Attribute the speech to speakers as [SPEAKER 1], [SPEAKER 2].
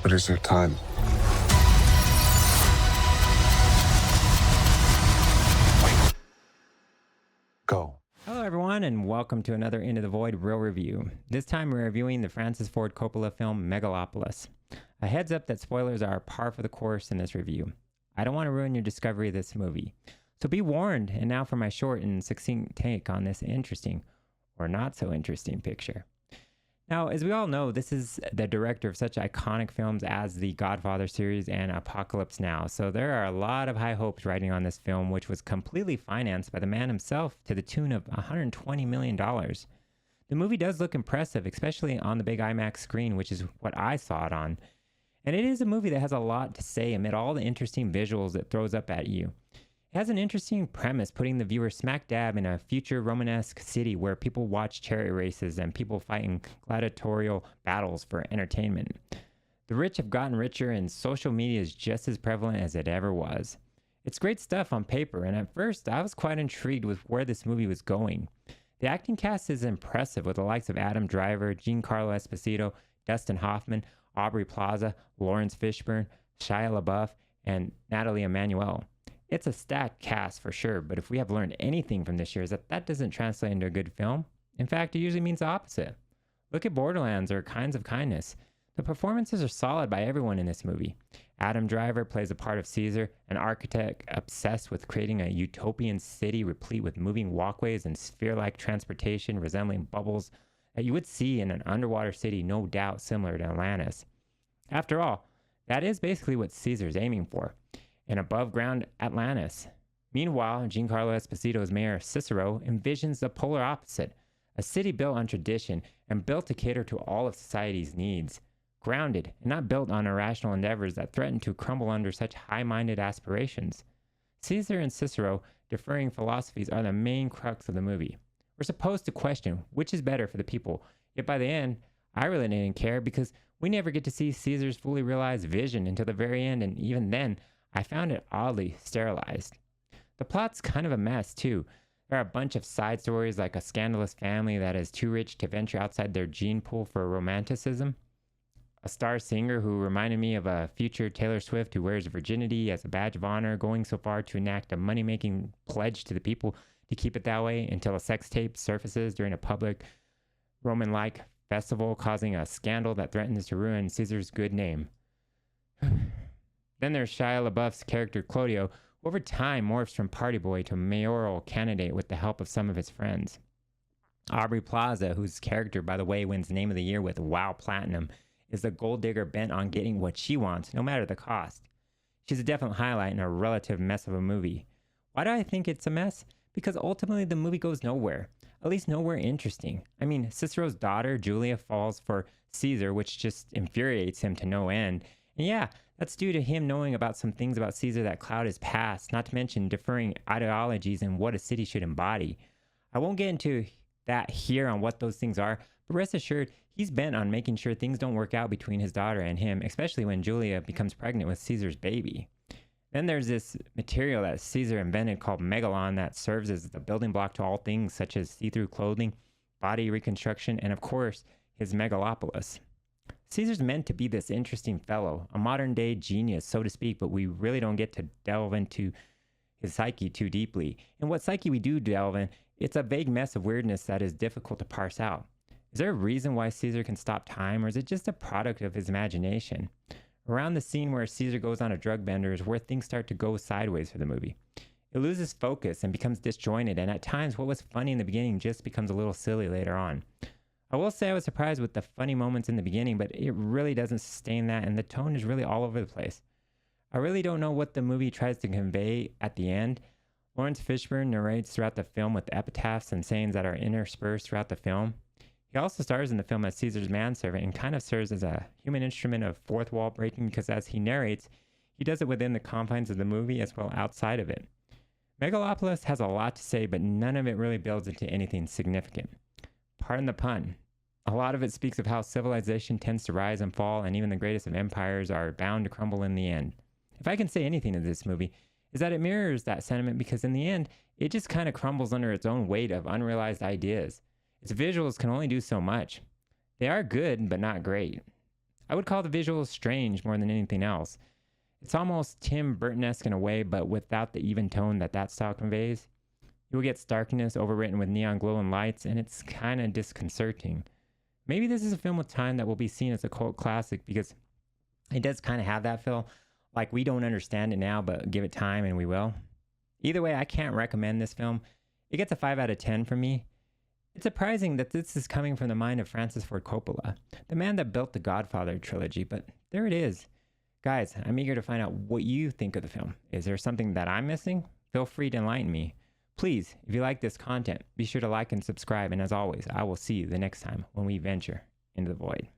[SPEAKER 1] But is there time? Wait. Go.
[SPEAKER 2] Hello, everyone, and welcome to another Into the Void Real Review. This time we're reviewing the Francis Ford Coppola film Megalopolis. A heads up that spoilers are par for the course in this review. I don't want to ruin your discovery of this movie, so be warned. And now for my short and succinct take on this interesting, or not so interesting, picture. Now, as we all know, this is the director of such iconic films as the Godfather series and Apocalypse Now, so there are a lot of high hopes riding on this film, which was completely financed by the man himself to the tune of $120 million. The movie does look impressive, especially on the big IMAX screen, which is what I saw it on. And it is a movie that has a lot to say amid all the interesting visuals it throws up at you. It has an interesting premise, putting the viewer smack dab in a future Romanesque city where people watch chariot races and people fight in gladiatorial battles for entertainment. The rich have gotten richer, and social media is just as prevalent as it ever was. It's great stuff on paper, and at first I was quite intrigued with where this movie was going. The acting cast is impressive, with the likes of Adam Driver, Giancarlo Esposito, Dustin Hoffman, Aubrey Plaza, Lawrence Fishburne, Shia LaBeouf, and Natalie Emmanuel. It's a stacked cast for sure, but if we have learned anything from this year is that doesn't translate into a good film. In fact, it usually means the opposite. Look at Borderlands or Kinds of Kindness. The performances are solid by everyone in this movie. Adam Driver plays the part of Caesar, an architect obsessed with creating a utopian city replete with moving walkways and sphere-like transportation resembling bubbles that you would see in an underwater city, no doubt similar to Atlantis. After all, that is basically what Caesar's aiming for. An above-ground Atlantis. Meanwhile, Giancarlo Esposito's mayor Cicero envisions the polar opposite, a city built on tradition and built to cater to all of society's needs, grounded and not built on irrational endeavors that threaten to crumble under such high-minded aspirations. Caesar and Cicero differing philosophies are the main crux of the movie. We're supposed to question which is better for the people, yet by the end, I really didn't care because we never get to see Caesar's fully realized vision until the very end, and even then, I found it oddly sterilized. The plot's kind of a mess, too. There are a bunch of side stories like a scandalous family that is too rich to venture outside their gene pool for romanticism, a star singer who reminded me of a future Taylor Swift who wears virginity as a badge of honor, going so far to enact a money-making pledge to the people to keep it that way until a sex tape surfaces during a public Roman-like festival, causing a scandal that threatens to ruin Caesar's good name. Then there's Shia LaBeouf's character Claudio, who over time morphs from party boy to mayoral candidate with the help of some of his friends. Aubrey Plaza, whose character, by the way, wins Name of the Year with Wow Platinum, is the gold digger bent on getting what she wants, no matter the cost. She's a definite highlight in a relative mess of a movie. Why do I think it's a mess? Because ultimately the movie goes nowhere. At least nowhere interesting. I mean, Cicero's daughter, Julia, falls for Caesar, which just infuriates him to no end. And yeah, that's due to him knowing about some things about Caesar that cloud his past, not to mention differing ideologies and what a city should embody. I won't get into that here on what those things are, but rest assured, he's bent on making sure things don't work out between his daughter and him, especially when Julia becomes pregnant with Caesar's baby. Then there's this material that Caesar invented called Megalon that serves as the building block to all things such as see-through clothing, body reconstruction, and of course, his Megalopolis. Caesar's meant to be this interesting fellow, a modern-day genius, so to speak, but we really don't get to delve into his psyche too deeply. And what psyche we do delve in, it's a vague mess of weirdness that is difficult to parse out. Is there a reason why Caesar can stop time, or is it just a product of his imagination? Around the scene where Caesar goes on a drug bender is where things start to go sideways for the movie. It loses focus and becomes disjointed, and at times what was funny in the beginning just becomes a little silly later on. I will say I was surprised with the funny moments in the beginning, but it really doesn't sustain that, and the tone is really all over the place. I really don't know what the movie tries to convey at the end. Lawrence Fishburne narrates throughout the film with epitaphs and sayings that are interspersed throughout the film. He also stars in the film as Caesar's manservant and kind of serves as a human instrument of fourth wall breaking because as he narrates, he does it within the confines of the movie as well outside of it. Megalopolis has a lot to say, but none of it really builds into anything significant. Pardon the pun. A lot of it speaks of how civilization tends to rise and fall, and even the greatest of empires are bound to crumble in the end. If I can say anything of this movie, is that it mirrors that sentiment because in the end, it just kind of crumbles under its own weight of unrealized ideas. Its visuals can only do so much. They are good, but not great. I would call the visuals strange more than anything else. It's almost Tim Burton-esque in a way, but without the even tone that style conveys. You will get starkness overwritten with neon glowing lights, and it's kind of disconcerting. Maybe this is a film with time that will be seen as a cult classic because it does kind of have that feel. Like we don't understand it now, but give it time and we will. Either way, I can't recommend this film. It gets a 5 out of 10 from me. It's surprising that this is coming from the mind of Francis Ford Coppola, the man that built the Godfather trilogy, but there it is. Guys, I'm eager to find out what you think of the film. Is there something that I'm missing? Feel free to enlighten me. Please, if you like this content, be sure to like and subscribe, and as always, I will see you the next time when we venture into the void.